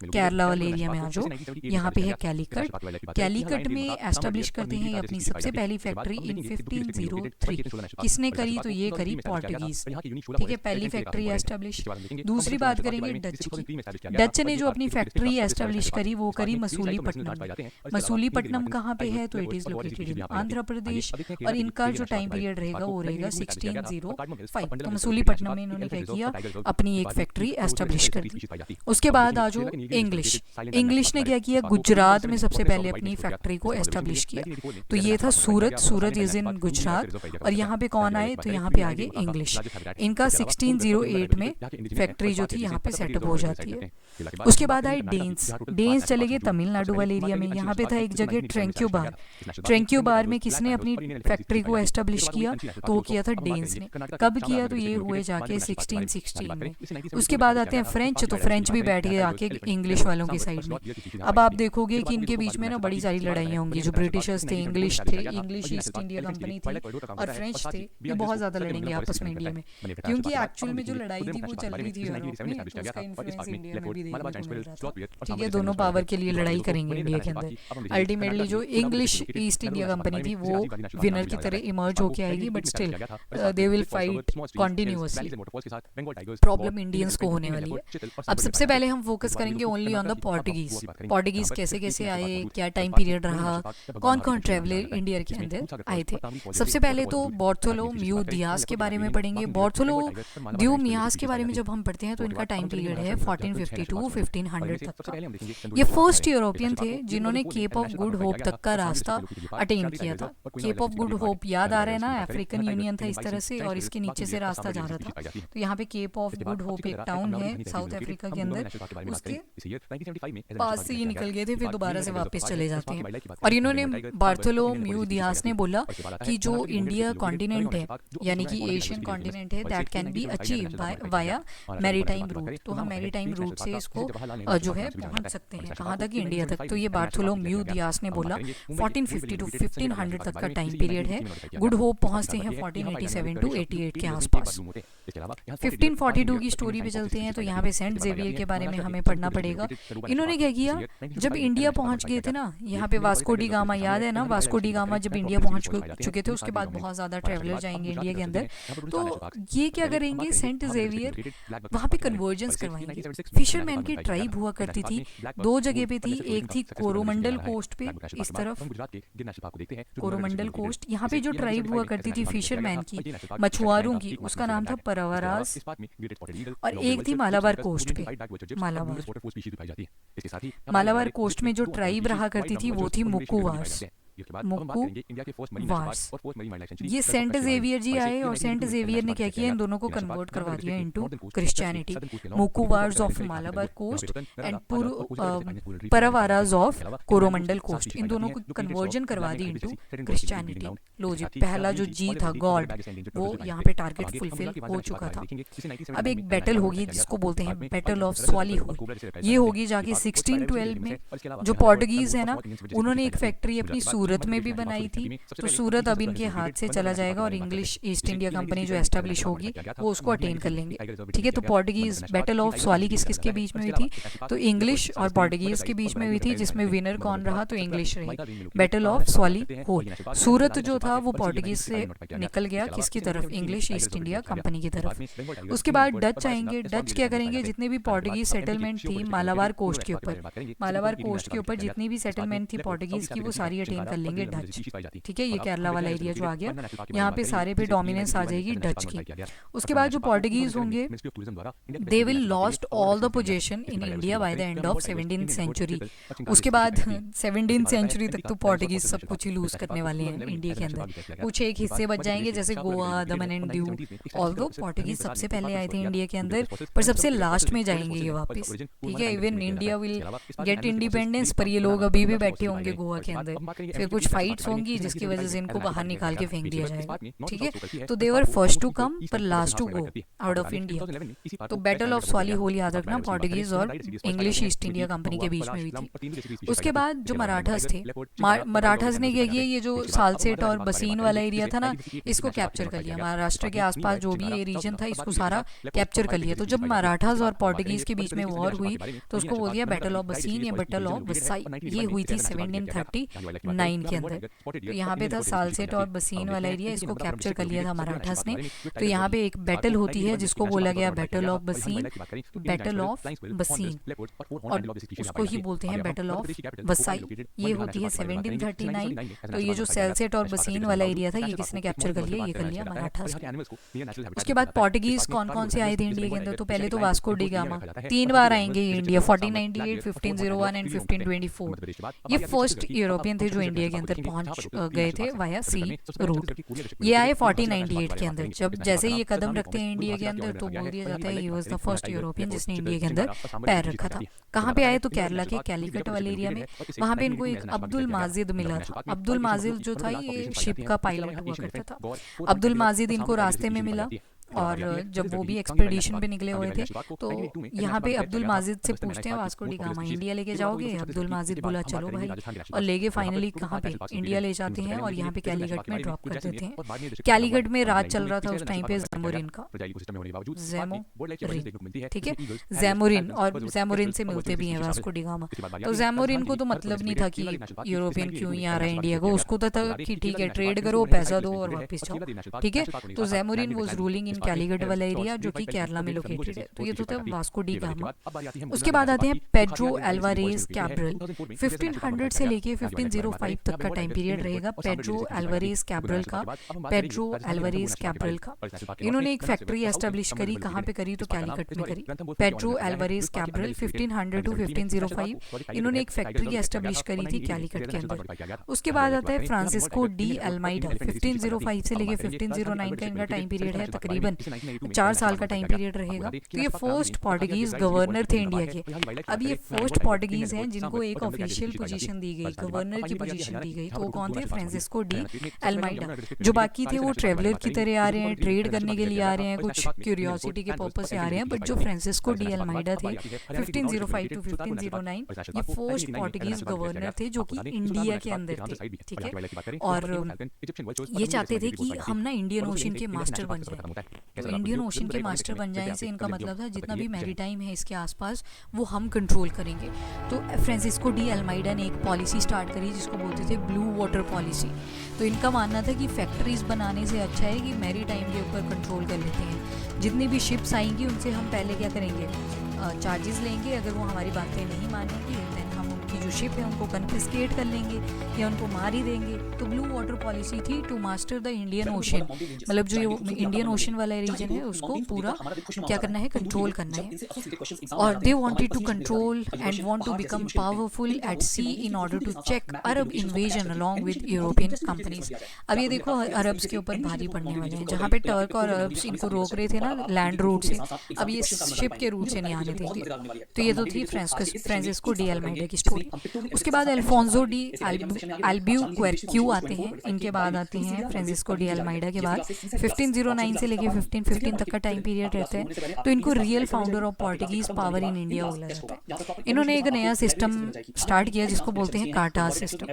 केरला वाले एरिया में आ जाओ, यहाँ पे है कैलीकट। कैलीकट में एस्टेब्लिश करते हैं अपनी सबसे पहली फैक्ट्री इन 1503। किसने करी, तो ये करी पोर्टुगीज, ठीक है, पहली फैक्ट्री एस्टेब्लिश। दूसरी बात करेंगे डच की। डच ने जो अपनी फैक्ट्री एस्टेब्लिश करी वो करी मसूलीपट्टनम। मसूलीपट्टनम कहाँ पे है, तो it is located in Andhra Pradesh, और इनका जो टाइम पीरियड रहेगा वो रहेगा 1605। तो मसूलीपट्टनम में इन्होंने क्या किया, अपनी एक फैक्ट्री एस्टेब्लिश कर दी। उसके बाद आ जाओ इंग्लिश। इंग्लिश ने क्या किया, गुजरात में सबसे पहले अपनी फैक्ट्री को एस्टेब्लिश किया, तो ये था सूरत। सूरत इज इन गुजरात, और यहाँ पे कौन आए, तो यहाँ पे आगे इंग्लिश। इनका 1608 में फैक्ट्री जो थी यहाँ पे सेटअप हो जाती है। उसके बाद आए डेन्स। डेन्स चले गए तमिलनाडु वाले एरिया में। यहाँ पे था एक जगह ट्रेंक्यूबार। ट्रेंक्यूबार में किसने अपनी फैक्ट्री को एस्टेब्लिश किया, तो वो किया था डेन्स ने। कब किया, तो ये हुए जाके 1616 में। उसके बाद आते हैं फ्रेंच। तो फ्रेंच भी बैठ गए आके इंग्लिश वालों की साइड में। अब आप देखोगे कि इनके बीच में ना बड़ी सारी लड़ाइयाँ होंगी। जो ब्रिटिशर्स थे, इंग्लिश थे, इंग्लिश ईस्ट इंडिया कंपनी थी, और फ्रेंच थे, ये बहुत ज्यादा लड़ेंगे आपस में इंडिया में, क्योंकि एक्चुअल में जो लड़ाई थी वो चल रही थी यूरोप में, तो उसका इन्फ्लुएंस इंडिया में भी देखने को मिल रहा था। ठीक है, दोनों पावर के लिए लड़ाई करेंगे इंडिया के अंदर। अल्टीमेटली जो इंग्लिश ईस्ट इंडिया कंपनी थी वो विनर की तरह इमर्ज होके आएगी, but still they will fight continuously. Problem Indians को होने वाली है। अब सबसे पहले हम फोकस करेंगे only on the Portuguese. Portuguese कैसे कैसे आए, क्या टाइम पीरियड रहा, कौन कौन ट्रेवलर इंडिया के अंदर आए थे। सबसे पहले तो बार्थोलोम्यू दियास के बारे में पढ़ेंगे। बार्थोलोम्यू दियास के बारे में जब हम पढ़ते हैं तो इनका टाइम पीरियड है 1452 1500 तक का। ये फर्स्ट यूरोपियन थे जिन्होंने केप ऑफ गुड होप तक का रास्ता अटेन किया था। केप ऑफ गुड होप याद आ रहा है ना, अफ्रीकन यूनियन था इस तरह से, और इसके नीचे से रास्ता जा रहा था। तो यहाँ पे केप ऑफ गुड होप एक टाउन है साउथ अफ्रीका के अंदर, उसके पास से ये निकल गए थे, फिर दोबारा से वापस चले जाते हैं। और इन्होंने बार्थोलोम्यू दियास ने बोला कि जो इंडिया कॉन्टिनेंट है, यानी कि एशियन कॉन्टिनेंट है, that can be achieve via maritime route. तो हम मैरीटाइम रूट से इसको जो है पहुंच सकते हैं, कहाँ तक, इंडिया तक। तो ये बार्थोलोम्यू दियास ने बोला। 1450 टू 1500 तक का टाइम पीरियड है। गुड होप पहुंचते हैं 1487 टू 88 के आसपास। 1542 की स्टोरी पे चलते हैं, तो यहाँ पे सेंट जेवियर के बारे में हमें पढ़ना पड़ेगा। इन्होंने क्या किया, जब इंडिया पहुंच गए थे ना, यहाँ पे वास्को डी गामा याद है ना, वास्को डी गामा जब इंडिया पहुंच चुके थे, उसके बाद बहुत ज्यादा ट्रेवलर जाएंगे इंडिया के अंदर, तो ये क्या करेंगे, सेंट जेवियर वहाँ पे कन्वर्जेंस करवाएंगे। फिशरमैन की ट्राइब हुआ करती थी, दो जगह पे थी, एक थी कोरोमंडल कोस्ट पे इस तरफ, कोरोमंडल कोस्ट, यहाँ पे जो ट्राइब हुआ करती थी फिशरमैन की, मछुआरों की, उसका नाम था परवरास, और एक थी मालाबार कोस्ट पे, मालाबार कोस्ट में जो ट्राइब रहा करती थी वो थी मुक्कुवार्स। मुक्कुवार्स, ये सेंट जेवियर जी आए और सेंट जेवियर ने क्या किया, इन दोनों को कन्वर्ट करवा दिया into Christianity. Mukkuvars of Malabar coast and Paravars of Coromandel coast, इन दोनों को कन्वर्जन करवा दी इनटू क्रिश्चियनिटी। लो जी, पहला जो जी था गॉड, वो यहाँ पे टारगेट फुलफिल हो चुका था। अब एक बैटल होगी जिसको बोलते हैं बैटल ऑफ स्वालीहोल। ये होगी जाके 1612 में। जो पोर्टुगीज है ना, उन्होंने एक फैक्ट्री अपनी सूरत में भी बनाई थी, तो सूरत अब इनके हाथ से चला जाएगा और इंग्लिश ईस्ट इंडिया कंपनी जो एस्टेब्लिश होगी वो उसको अटेन कर लेंगे। ठीक है, तो पोर्टुगीज बैटल ऑफ स्वाली किस किस के बीच में हुई थी, तो इंग्लिश और पोर्टुगीज के बीच में हुई थी, जिसमें विनर कौन रहा, तो इंग्लिश रही। Battle of Swally Hole. Surat जो था वो पोर्टुगीज से निकल गया किसकी तरफ, इंग्लिश ईस्ट इंडिया कंपनी की तरफ। उसके बाद डच आएंगे। डच क्या करेंगे, जितने भी पोर्टुगीज सेटलमेंट थी मालाबार कोस्ट के ऊपर, मालाबार कोस्ट के ऊपर जितनी भी सेटलमेंट थी पोर्टुगीज की वो सारी अटेन कर लेंगे डच। ठीक है, ये केरला वाला एरिया जो आ गया, यहाँ पे सारे पे डोमिनेंस आ जाएगी डच की। उसके बाद जो पोर्टुगीज होंगे they will lost all the position in India by the end of 17th century. उसके बाद 17th सेंचुरी तक तो पोर्टुगीज सब कुछ ही लूज करने वाले हैं इंडिया के अंदर। कुछ एक हिस्से बच जाएंगे जैसे गोवा, दमन एंड दीव। ऑल्दो पोर्टुगीज सबसे पहले आए थे इंडिया के अंदर, पर सबसे लास्ट में जाएंगे ये वापस। ठीक है, even India will get independence, पर ये लोग अभी भी बैठे होंगे गोवा के अंदर। फिर कुछ फाइट्स होंगी जिसकी वजह से इनको बाहर निकाल के फेंक दिया जाएगा। ठीक है, तो दे वर फर्स्ट टू कम पर last to go out of India. तो बैटल ऑफ स्वाली होल याद रखना, पोर्टुगीज और इंग्लिश ईस्ट इंडिया कंपनी के बीच में हुई थी। उसके बाद जो मराठास थे, मराठास ने क्या किया, ये जो सालसेट और बसीन वाला एरिया था ना, इसको कैप्चर कर लिया। महाराष्ट्र के आसपास जो भी ये रीजन था इसको सारा कैप्चर कर लिया। तो जब मराठास और पोर्टुगीज के बीच में वॉर हुई तो उसको बोल दिया बैटल ऑफ बसीन या बैटल ऑफ वसाई। ये हुई थी 1739 के अंदर। तो यहाँ पे था सालसेट और बसीन वाला एरिया, इसको कैप्चर कर लिया था मराठास ने। तो यहाँ पे एक बैटल होती है जिसको बोला गया बैटल ऑफ बसीन, बैटल ऑफ बसीन, और उसको ही बोलते हैं बैटल ऑफ वसाई। ये होती है 1739। तो ये जो सालसेट और बसीन वाला एरिया था ये किसने कैप्चर कर लिया, ये कर लिया मराठास। उसके बाद पोर्टुगीज कौन कौन से आए थे इंडिया के अंदर, तो पहले तो वास्को डी गामा 3 बार आएंगे ये इंडिया, 1498, 1501 एंड 1524। ये फर्स्ट यूरोपियन थे जो इंडिया के अंदर पहुंच गए थे वाया सी रूट। ये आए 1498 के अंदर। जब जैसे ये कदम रखते हैं इंडिया के अंदर तो बोल दिया जाता है he was the first European जिसने इंडिया के अंदर पैर रखा था। कहाँ पे आए, तो केरला के कैलीकट वाले एरिया में। वहाँ पे इनको एक अब्दुल माजिद मिला था। अब्दुल माजिद जो था ये शिप का पायलट हुआ करता था। अब्दुल माजिद इनको रास्ते में मिला और जब वो भी एक्सपेडिशन पे निकले हुए थे तो यहाँ पे अब्दुल माजिद से पूछते हैं वास्को डी गामा इंडिया लेके जाओगे। अब्दुल माजिद बोला चलो भाई, और लेके फाइनली कहाँ पे इंडिया ले जाते हैं और यहाँ पे कैलीकट में ड्रॉप कर देते हैं। कैलीकट में राज चल रहा था उस टाइम पे जैमोरिन का, जैमोरिन। ठीक है, जैमोरिन, और जैमोरिन से मिलते भी हैं वास्को डी गामा। तो जैमोरिन को तो मतलब नहीं था कि यूरोपियन क्यों ही आ रहा है इंडिया को, उसको तो था कि ठीक है ट्रेड करो, पैसा दो और वापस जाओ। ठीक है, तो Zamorin was ruling in Calicut वाला एरिया जो कि केरला में लोकेटेड है। तो ये तो था वास्को डी गामा। उसके बाद आते हैं पेड्रो एल्वारेज कैब्रल। 1500 से लेके 1505 तक का टाइम पीरियड रहेगा पेड्रो एल्वारेज कैब्रल का। पेड्रो एल्वारेज कैब्रल का इन्होंने एक फैक्ट्री एस्टेब्लिश करी। कहाँ पे करी, तो कैलीकट में करी। पेड्रो एल्वारेज कैब्रल 1500 टू 1505 इन्होंने एक फैक्ट्री एस्टेब्लिश करी थी कैलीकट के अंदर। उसके बाद आता है फ्रांसिस्को डी अल्माइडा। 1505 से लेके 1509 का इनका टाइम पीरियड है, तकरीबन 4 साल का टाइम पीरियड रहेगा। तो ये फर्स्ट पोर्टुगीज गवर्नर थे इंडिया के। अब ये फर्स्ट पोर्टुगीज हैं जिनको एक ऑफिशियल पोजीशन दी गई, गवर्नर की पोजीशन दी गई। तो वो कौन थे, फ्रांसिस्को डी अल्माइडा। जो बाकी थे वो ट्रेवलर की तरह आ रहे हैं, ट्रेड करने के लिए आ रहे हैं, कुछ क्यूरियोसिटी के पर्पज से आ रहे हैं। बट जो फ्रांसिस्को डी अल्माइडा थे 1505 टू 1509 ये फर्स्ट पोर्टुगीज गवर्नर थे जो कि इंडिया के अंदर थे। ठीक है, और ये चाहते थे कि हम ना इंडियन ओशन के मास्टर बन जाए। तो इंडियन ओशन के मास्टर बन जाने से इनका मतलब था जितना भी मैरीटाइम है इसके आसपास वो हम कंट्रोल करेंगे। तो फ्रांसिस्को डी अल्माइडा ने एक पॉलिसी स्टार्ट करी जिसको बोलते थे ब्लू वाटर पॉलिसी। तो इनका मानना था कि फैक्ट्रीज बनाने से अच्छा है कि मैरीटाइम के ऊपर कंट्रोल कर लेते हैं। जितनी भी शिप्स आएंगी उनसे हम पहले क्या करेंगे, चार्जेस लेंगे। अगर वो हमारी बातें नहीं मानेंगे देन हम उनकी जो शिप है उनको कन्फिस्केट कर लेंगे या उनको मार ही देंगे। तो ब्लू वाटर पॉलिसी थी to master the Indian Ocean, मतलब जो इंडियन ओशन वाला रीजन है उसको पूरा क्या करना है, कंट्रोल करना है। और they wanted to control and want to become powerful at sea in order to check Arab invasion along with European companies. अब ये देखो अरब्स के ऊपर भारी पड़ने वाले हैं। जहाँ पे टर्क और अरब्स इनको रोक रहे थे ना लैंड रूट से, अब ये शिप के रूट से नहीं आने देंगे। तो ये तो थी फ्रांसिस्को डी अल्माइडा की स्टोरी। उसके बाद अल्फोंसो डी अल्ब्यूक्वेर्क्यू आते हैं, इनके बाद आते हैं फ्रांसिस्को डी अल्माइडा के बाद 1509 से लेके 1515 तक का टाइम पीरियड रहता है। तो इनको real founder of Portuguese power in India बोला जाता है। इन्होंने एक नया सिस्टम स्टार्ट किया जिसको बोलते हैं कार्टाज सिस्टम।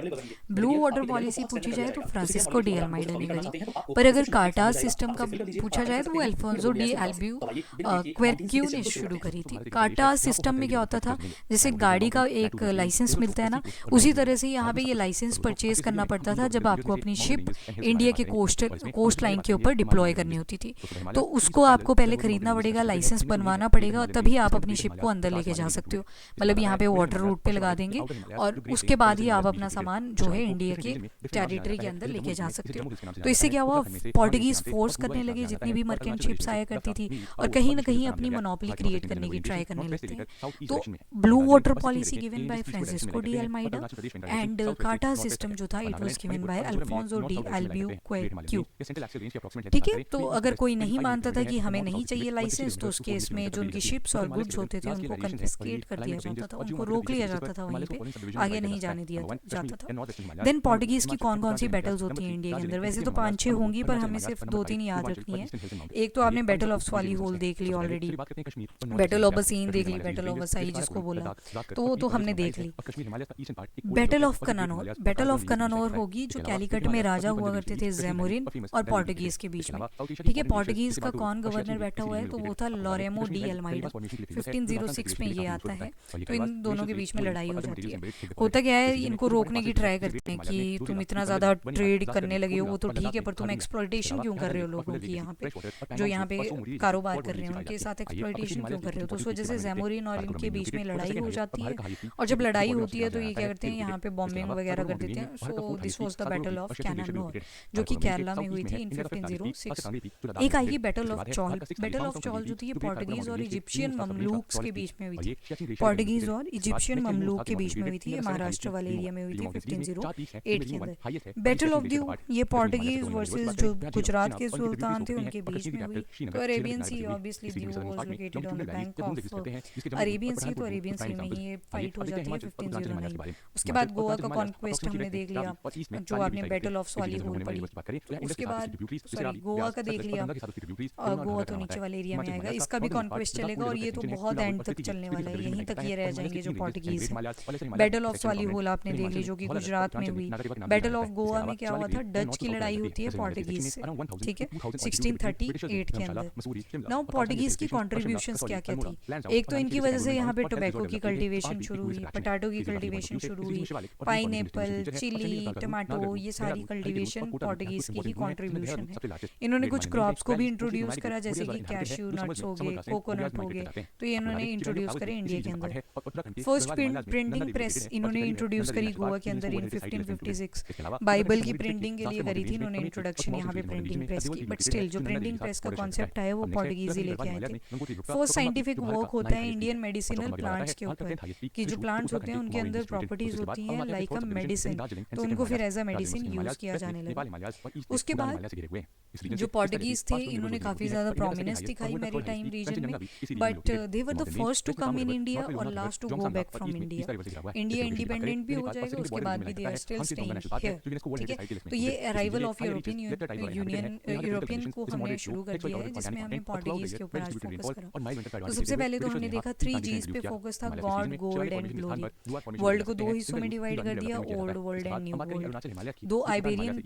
ब्लू वाटर पॉलिसी पूछी जाए तो फ्रांसिस्को डी अल्माइडा ने करी, पर अगर कार्टाज सिस्टम का पूछा जाए तो वो अल्फोंसो डी अल्ब्यूक्वेर्क्यू ने शुरू करी थी। कार्टाज सिस्टम में क्या होता था, जैसे गाड़ी का एक लाइसेंस मिलता है ना, उसी तरह से यहाँ पे ये लाइसेंस परचेज करना पड़ता था जब आपको अपनी शिप इंडिया के कोस्ट लाइन के ऊपर डिप्लॉय करनी होती थी। तो उसको आपको पहले खरीदना पड़ेगा, लाइसेंस बनवाना पड़ेगा और तभी आप अपनी शिप को अंदर लेके जा सकते हो। मतलब यहाँ पे वाटर रूट पे लगा देंगे और उसके बाद ही आप अपना सामान जो है इंडिया के टेरिटरी के अंदर लेके जा सकते हो। तो इससे क्या हुआ, पोर्टुगीज फोर्स करने लगे जितनी भी मर्केंट शिप्स आया करती थी और कहीं ना कहीं अपनी मोनोपोली क्रिएट करने की ट्राई करने लगते हैं। तो blue water policy given by Francisco de Almeida and कार्टाज सिस्टम जो था it was given by Alfonso de Albuquerque. ठीक है, तो अगर कोई नहीं मानता था कि हमें नहीं चाहिए लाइसेंस, तो उस केस में जो उनकी शिप्स और गुड्स होते थे उनको कन्फिस्केट कर दिया जाता था, उनको रोक लिया जाता था, वहीं पे आगे नहीं जाने दिया जाता था। देन पोर्टुगीज की कौन कौन सी बैटल्स होती हैं इंडिया के अंदर, वैसे तो 5-6 होंगी पर हमें सिर्फ 2-3 याद रखनी है। एक तो आपने बैटल ऑफ स्वाली होल देख ली ऑलरेडी, बैटल ऑफ बसीन देख ली, बैटल ऑफ वसाई जिसको बोला, तो वो तो हमने देख ली। Battle of Kananaur, battle of Kananaur होगी जो कैलिकट में राजा हुआ करते थे जैमोरिन और पोर्टुगीज के बीच में। ठीक है, पोर्टुगीज का कौन गवर्नर बैठा हुआ है, तो वो था लॉरेमो डी अल्माइडा। 1506 में ये आता है, तो इन दोनों के बीच में लड़ाई हो जाती है। होता क्या है, इनको रोकने की ट्राई करते हैं कि तुम इतना ज्यादा ट्रेड करने लगे हो, वो तो ठीक है, पर तुम एक्सप्लॉइटेशन क्यों कर रहे हो लोगों की, यहाँ पे जो यहाँ पे कारोबार कर रहे हैं उनके साथ एक्सप्लॉइटेशन क्यों कर रहे हो। तो उस वजह से जैमोरिन और इनके बीच में लड़ाई हो जाती है, और जब लड़ाई होती है तो ये क्या करते हैं, यहाँ पे बॉम्बिंग वगैरह कर देते हैं। So this was the battle of Cannanore जो कि केरला में हुई थी इन 1506। एक आएगी battle of Chaul. Battle of Chaul जो थी ये पोर्टुगीज और इजिप्शियन ममलूक्स के बीच में हुई थी। पोर्टुगीज और इजिप्शियन ममलूक के बीच में हुई थी, ये महाराष्ट्र वाले एरिया में हुई थी 1508 के अंदर। बैटल ऑफ द्यू ये पोर्टुगीज वर्सेस जो गुजरात के सुल्तान थे उनके बीच में हुई। तो Arabian Sea obviously Diu was located on the bank of Arabian Sea, तो अरेबियन सी में ही ये फाइट हो जाती है 1509। उसके बाद गोवा का कॉन्क्वेस्ट हमने देख लिया, जो आपने बैटल ऑफ स्वाली होल पढ़ी। उसके बाद सॉरी गोवा का देख लिया, और गोवा तो नीचे वाले एरिया में आएगा, इसका भी कॉन्क्वेस्ट चलेगा और ये तो बहुत एंड तक चलने वाला है, यहीं तक ये रह जाएंगे जो पोर्टुगीज है। बैटल ऑफ स्वाली होल आपने देख ली जो कि गुजरात में हुई। बैटल ऑफ गोवा में क्या हुआ था, डच की लड़ाई होती है पोर्टुगीज से, ठीक है, 1638 के अंदर। नाउ पोर्टुगीज की कॉन्ट्रीब्यूशंस क्या क्या थी, एक तो इनकी वजह से यहाँ पे टोबैको की कल्टीवेशन शुरू हुई, पोटैटो की कल्टीवेशन शुरू हुई, पाइनएप्पल, चिली, टमाटो, ये सारी कल्टीवेशन पोर्टुगीज की ही कॉन्ट्रीब्यूशन है। इन्होंने कुछ क्रॉप्स को भी इंट्रोड्यूस करा, जैसे कि कैश्यू नट्स हो गए, कोकोनट हो गए, तो ये इन्होंने इंट्रोड्यूस करे इंडिया के अंदर। फर्स्ट प्रिंटिंग प्रेस इन्होंने इंट्रोड्यूस करी गोवा के अंदर इन 1556। बाइबल की प्रिंटिंग के लिए करी थी इन्होंने इंट्रोडक्शन यहाँ पे प्रिंटिंग प्रेस की, बट स्टिल जो प्रिंटिंग प्रेस का कॉन्सेप्ट है वो पोर्टुगीज ही लेके आए थे। फर्स्ट साइंटिफिक वर्क होता है इंडियन मेडिसिनल प्लांट्स के ऊपर, कि जो प्लांट्स होते हैं उनके अंदर प्रॉपर्टीज होती हैं लाइक अ मेडिसिन, तो उनको फिर एज अ मेडिसिन यूज किया जाने लगा। उसके बाद जो पोर्टुगीज थे इन्होंने काफी ज्यादा प्रोमिनेंस दिखाई मैरीटाइम रीजन में, but they were the first to come in India और last to go back from India. India independent भी हो जाएगा, उसके बाद भी they are still staying here, ठीक है। तो ये अराइवल ऑफ यूरोपियन को हमने शुरू कर दिया है, जिसमें हमने पोर्टुगीज के ऊपर आज फोकस करा। तो सबसे पहले तो हमने देखा 3 G's पे फोकस था, God, gold and glory. World को 2 हिस्सों में डिवाइड कर दिया, old world and new world. 2 Iberian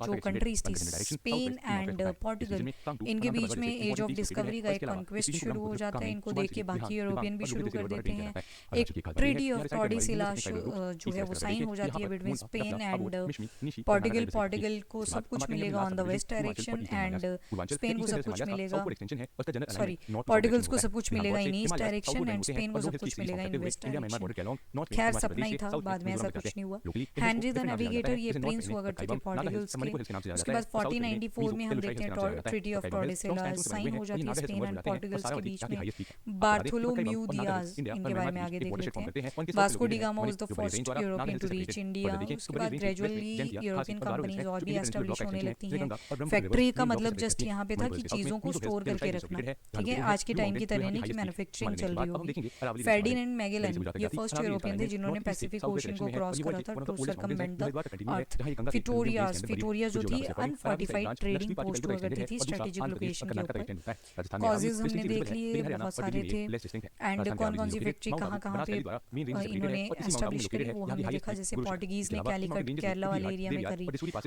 जो कंट्रीज थी, स्पेन एंड पोर्टुगल, इनके बीच में एज ऑफ डिस्कवरी का एक कॉन्क्वेस्ट शुरू हो जाता है। इनको देख के बाकी यूरोपियन भी शुरू कर देते हैं। एक ट्रीटी ऑफ टॉर्डेसिलास जो है वो साइन हो जाती है between Spain and Portugal. Portugal को सब कुछ मिलेगा on the west direction and Spain को सब कुछ मिलेगा, सॉरी पोर्टुगल्स को सब कुछ मिलेगा इन ईस्ट डायरेक्शन एंड स्पेन को सब कुछ मिलेगा इन वेस्ट डायरेक्शन। खैर सपना ही था, बाद में ऐसा कुछ नहीं हुआ। हेनरी द नेविगेटर ये प्रिंस हुआ करते थे पोर्टुगल्स के। उसके बाद 1494 में हम देखते हैं ट्रीटी ऑफ टॉर्डेसिलास साइन हो जाती है स्पेन एंड पोर्टुगल्स के बीच में। बार्थोलोम्यू दियाज, इनके बारे में आगे देख लेते हैं। Vasco da Gama was the first European to reach India. उसके बाद ग्रेजुअली यूरोपियन कंपनीज और भी एस्टैब्लिश होने लगती हैं। फैक्ट्री का मतलब जस्ट यहाँ पे था कि चीजों को स्टोर करके रखना, ठीक है, आज के टाइम की तरह नहीं कि मैन्युफैक्चरिंग चल रही होगी। फर्डिनेंड मैगेलन ये फर्स्ट यूरोपियन यूरोपियन थे जिन्होंने पैसिफिक ओशन को क्रॉस करा था to circumvent the earth. Victoria जो थी अनफोर्टिफाइड ट्रेडिंग पोस्ट हुआ करती थी स्ट्रेटेजिक लोकेशन के ऊपर। कॉजेज हमने देख लिए बहुत सारे थे, एंड कौन कौन सी फैक्ट्री कहाँ कहाँ पे इन्होंने एस्टेब्लिश करी वो हमने देखा। जैसे पोर्टुगीज ने कैलिकट केरला वाले एरिया में करी,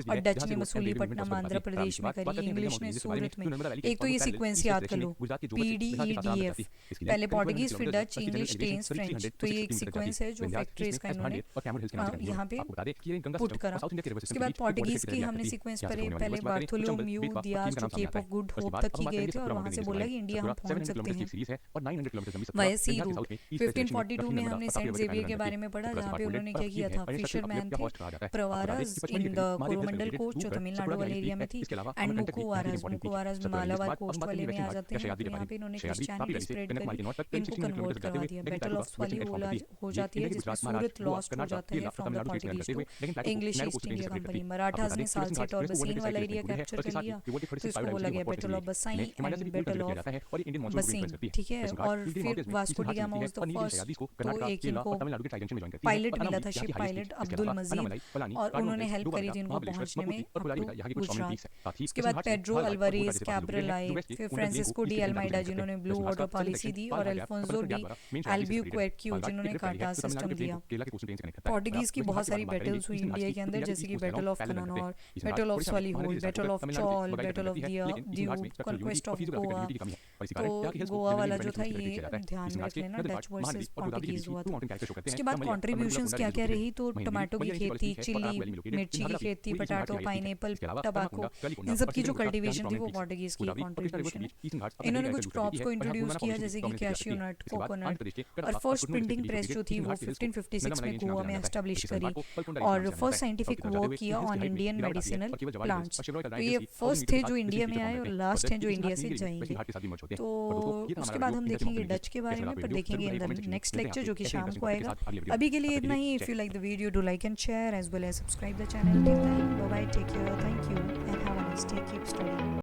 और डच ने मसूलीपट्टनम आंध्र प्रदेश में करी, इंग्लिश ने सूरत में। एक तो ये सीक्वेंस याद कर लो, PDEDF, पहले पोर्टुगीज फिर डच इंग्लिश स्पेन फ्रेंच। तो ये एक सीक्वेंस है जो फैक्ट्रीज का इन्होंने यहाँ पे पुट करा। उसके बाद पोर्टुगीज की हमने सीक्वेंस पढ़े, पहले बार्थोलोम्यू दियाज जो केप ऑफ गुड होप तक ही गए थे और वहां से बोला कि इंडिया हम पहुंच सकते हैं। वह सी रूट 1542 में हमने सेंट जेवियर के बारे में पढ़ा, जहाँ पे उन्होंने क्या किया था, फिशरमैन थे प्रवारास इन द कोरोमंडल कोस्ट जो तमिलनाडु वाले एरिया में थी, एंड मुकुवारास मालाबार कोस्ट वाले में आ जाते हैं। यहाँ पे इन्होंने क्रिश्चियनिटी स्प्रेड करी, इनको कन्वर्ट करवा दिया। बैटल ऑफ स्वाली हो जाती है जिसमें सूरत लॉस्ट हो जाता है from the Portuguese to English East India Company. Marathas ने सालसेट और बसीन वाला एरिया कैप्चर कर लिया, तो इसको बोला गया बैटल ऑफ बसाई एंड बैटल ऑफ बसीन, ठीक है। और फिर Vasco da Gama was the first, तो एक इनको पायलट मिला था, शिप पायलट अब्दुल मजीद, और उन्होंने हेल्प करी थी इनको पहुंचने में गुजरात। उसके बाद पेड्रो अल्वारेज कैब्रल आए, फिर फ्रांसिस्को डी अल्माइडा जिन्होंने ब्लू वाटर पॉलिसी दी, और अल्फोंसो डी अल्बुक्वेर्क्यू जिन्होंने कार्टा सिस्टम दिया। पोर्टुगीज की बहुत सारी बैटल्स हुई इंडिया के अंदर, जैसे कि battle of Cannanore, battle of Swally Hole, battle of Chaul, battle of Diu, conquest of Goa. तो गोवा वाला जो था ये ध्यान में रख लेना, डच वर्सेस पोर्टुगीज हुआ था। उसके बाद कंट्रीब्यूशंस क्या क्या रही, तो टमाटो की खेती, चिली मिर्ची की खेती, पटाटो, पाइनएप्पल, टबाको, इन सब की जो कल्टीवेशन थी वो पोर्टुगीज की कंट्रीब्यूशन है। इन्होंने कुछ क्रॉप्स को इंट्रोड्यूस किया जैसे कि कैश्यू नट, कोकोनट, और फर्स्ट प्रिंटिंग प्रेस जो थी वो 1556 में गोवा में एस्टेब्लिश करी, और फर्स्ट साइंटिफिक वर्क किया ऑन इंडियन मेडिसिनल प्लांट्स। तो ये फर्स्ट थे जो इंडिया में आए और लास्ट हैं जो इंडिया से जाएंगे। तो उसके बाद हम देखेंगे डच के बारे में, पर देखेंगे इन द नेक्स्ट लेक्चर जो कि शाम को आएगा। अभी के लिए इतना ही। If you like the video do like and share as well as subscribe the channel. Till then bye bye, take care, thank you and have a nice day, keep studying.